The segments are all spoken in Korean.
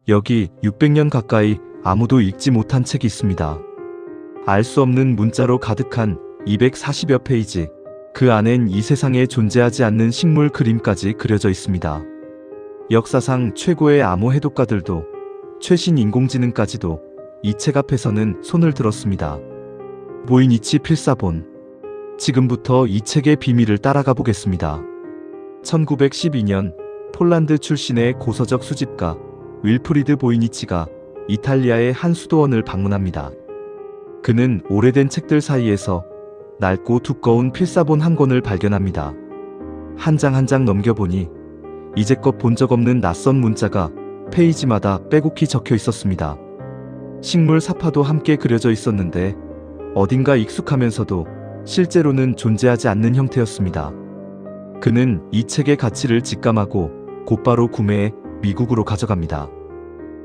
여기 600년 가까이 아무도 읽지 못한 책이 있습니다. 알 수 없는 문자로 가득한 240여 페이지. 그 안엔 이 세상에 존재하지 않는 식물 그림까지 그려져 있습니다. 역사상 최고의 암호 해독가들도, 최신 인공지능까지도 이 책 앞에서는 손을 들었습니다. 보이니치 필사본. 지금부터 이 책의 비밀을 따라가 보겠습니다. 1912년 폴란드 출신의 고서적 수집가 윌프리드 보이니치가 이탈리아의 한 수도원을 방문합니다. 그는 오래된 책들 사이에서 낡고 두꺼운 필사본 한 권을 발견합니다. 한 장 한 장 넘겨보니 이제껏 본 적 없는 낯선 문자가 페이지마다 빼곡히 적혀 있었습니다. 식물 사파도 함께 그려져 있었는데 어딘가 익숙하면서도 실제로는 존재하지 않는 형태였습니다. 그는 이 책의 가치를 직감하고 곧바로 구매해 미국으로 가져갑니다.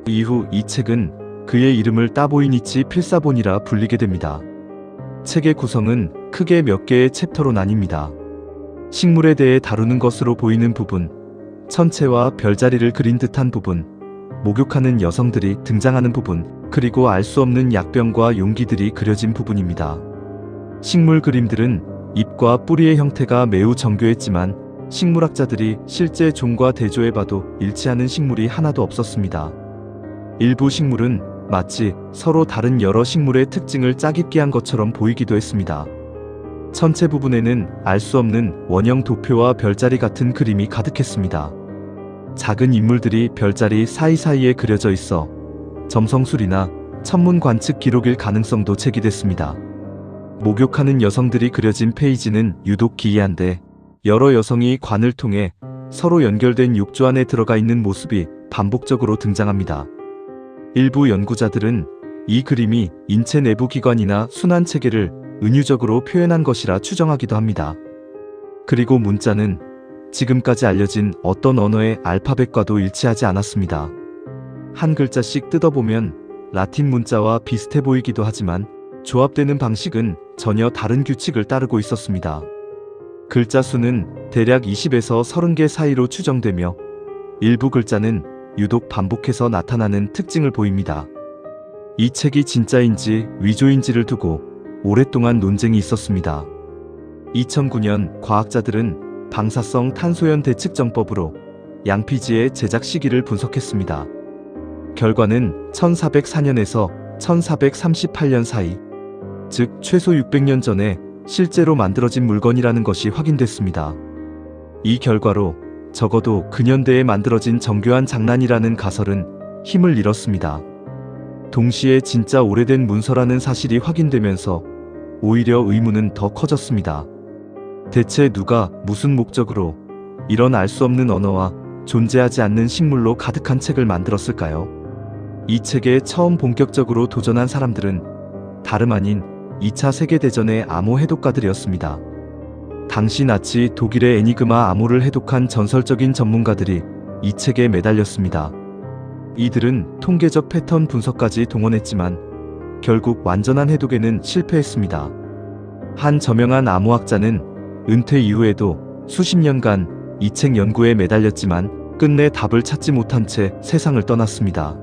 이후 이 책은 그의 이름을 따보이니치 필사본이라 불리게 됩니다. 책의 구성은 크게 몇 개의 챕터로 나뉩니다. 식물에 대해 다루는 것으로 보이는 부분, 천체와 별자리를 그린 듯한 부분, 목욕하는 여성들이 등장하는 부분, 그리고 알 수 없는 약병과 용기들이 그려진 부분입니다. 식물 그림들은 잎과 뿌리의 형태가 매우 정교했지만 식물학자들이 실제 종과 대조해봐도 일치하는 식물이 하나도 없었습니다. 일부 식물은 마치 서로 다른 여러 식물의 특징을 짜깁기 한 것처럼 보이기도 했습니다. 천체 부분에는 알 수 없는 원형 도표와 별자리 같은 그림이 가득했습니다. 작은 인물들이 별자리 사이사이에 그려져 있어 점성술이나 천문 관측 기록일 가능성도 제기됐습니다. 목욕하는 여성들이 그려진 페이지는 유독 기이한데 여러 여성이 관을 통해 서로 연결된 욕조 안에 들어가 있는 모습이 반복적으로 등장합니다. 일부 연구자들은 이 그림이 인체 내부 기관이나 순환 체계를 은유적으로 표현한 것이라 추정하기도 합니다. 그리고 문자는 지금까지 알려진 어떤 언어의 알파벳과도 일치하지 않았습니다. 한 글자씩 뜯어보면 라틴 문자와 비슷해 보이기도 하지만 조합되는 방식은 전혀 다른 규칙을 따르고 있었습니다. 글자 수는 대략 20에서 30개 사이로 추정되며 일부 글자는 유독 반복해서 나타나는 특징을 보입니다. 이 책이 진짜인지 위조인지를 두고 오랫동안 논쟁이 있었습니다. 2009년 과학자들은 방사성 탄소연 대측정법으로 양피지의 제작 시기를 분석했습니다. 결과는 1404년에서 1438년 사이, 즉 최소 600년 전에 실제로 만들어진 물건이라는 것이 확인됐습니다. 이 결과로 적어도 근현대에 만들어진 정교한 장난이라는 가설은 힘을 잃었습니다. 동시에 진짜 오래된 문서라는 사실이 확인되면서 오히려 의문은 더 커졌습니다. 대체 누가 무슨 목적으로 이런 알 수 없는 언어와 존재하지 않는 식물로 가득한 책을 만들었을까요? 이 책에 처음 본격적으로 도전한 사람들은 다름 아닌 2차 세계대전의 암호 해독가들이었습니다. 당시 나치 독일의 에니그마 암호를 해독한 전설적인 전문가들이 이 책에 매달렸습니다. 이들은 통계적 패턴 분석까지 동원했지만 결국 완전한 해독에는 실패했습니다. 한 저명한 암호학자는 은퇴 이후에도 수십 년간 이 책 연구에 매달렸지만 끝내 답을 찾지 못한 채 세상을 떠났습니다.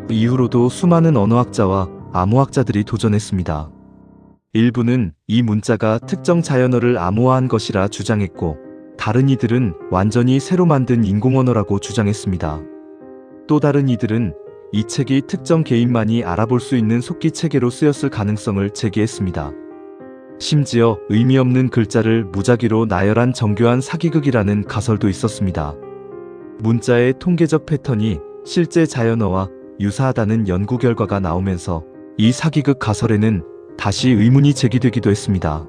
이후로도 수많은 언어학자와 암호학자들이 도전했습니다. 일부는 이 문자가 특정 자연어를 암호화한 것이라 주장했고, 다른 이들은 완전히 새로 만든 인공언어라고 주장했습니다. 또 다른 이들은 이 책이 특정 개인만이 알아볼 수 있는 속기 체계로 쓰였을 가능성을 제기했습니다. 심지어 의미 없는 글자를 무작위로 나열한 정교한 사기극이라는 가설도 있었습니다. 문자의 통계적 패턴이 실제 자연어와 유사하다는 연구 결과가 나오면서 이 사기극 가설에는 다시 의문이 제기되기도 했습니다.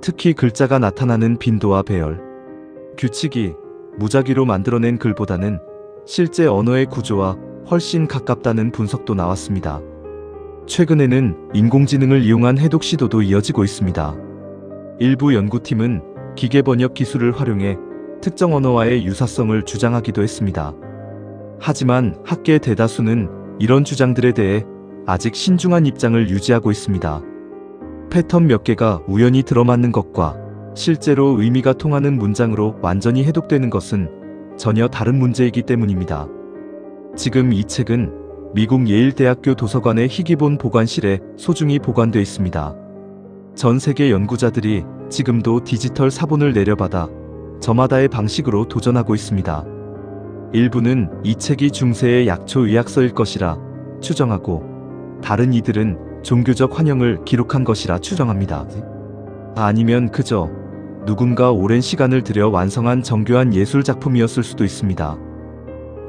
특히 글자가 나타나는 빈도와 배열, 규칙이 무작위로 만들어낸 글보다는 실제 언어의 구조와 훨씬 가깝다는 분석도 나왔습니다. 최근에는 인공지능을 이용한 해독 시도도 이어지고 있습니다. 일부 연구팀은 기계 번역 기술을 활용해 특정 언어와의 유사성을 주장하기도 했습니다. 하지만 학계 대다수는 이런 주장들에 대해 아직 신중한 입장을 유지하고 있습니다. 패턴 몇 개가 우연히 들어맞는 것과 실제로 의미가 통하는 문장으로 완전히 해독되는 것은 전혀 다른 문제이기 때문입니다. 지금 이 책은 미국 예일대학교 도서관의 희귀본 보관실에 소중히 보관되어 있습니다. 전 세계 연구자들이 지금도 디지털 사본을 내려받아 저마다의 방식으로 도전하고 있습니다. 일부는 이 책이 중세의 약초 의학서일 것이라 추정하고, 다른 이들은 종교적 환영을 기록한 것이라 추정합니다. 아니면 그저 누군가 오랜 시간을 들여 완성한 정교한 예술 작품이었을 수도 있습니다.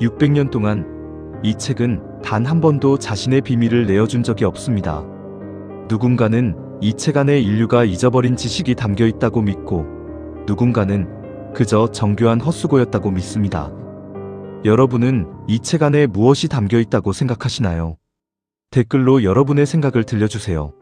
600년 동안 이 책은 단 한 번도 자신의 비밀을 내어준 적이 없습니다. 누군가는 이 책 안에 인류가 잊어버린 지식이 담겨 있다고 믿고, 누군가는 그저 정교한 헛수고였다고 믿습니다. 여러분은 이 책 안에 무엇이 담겨 있다고 생각하시나요? 댓글로 여러분의 생각을 들려주세요.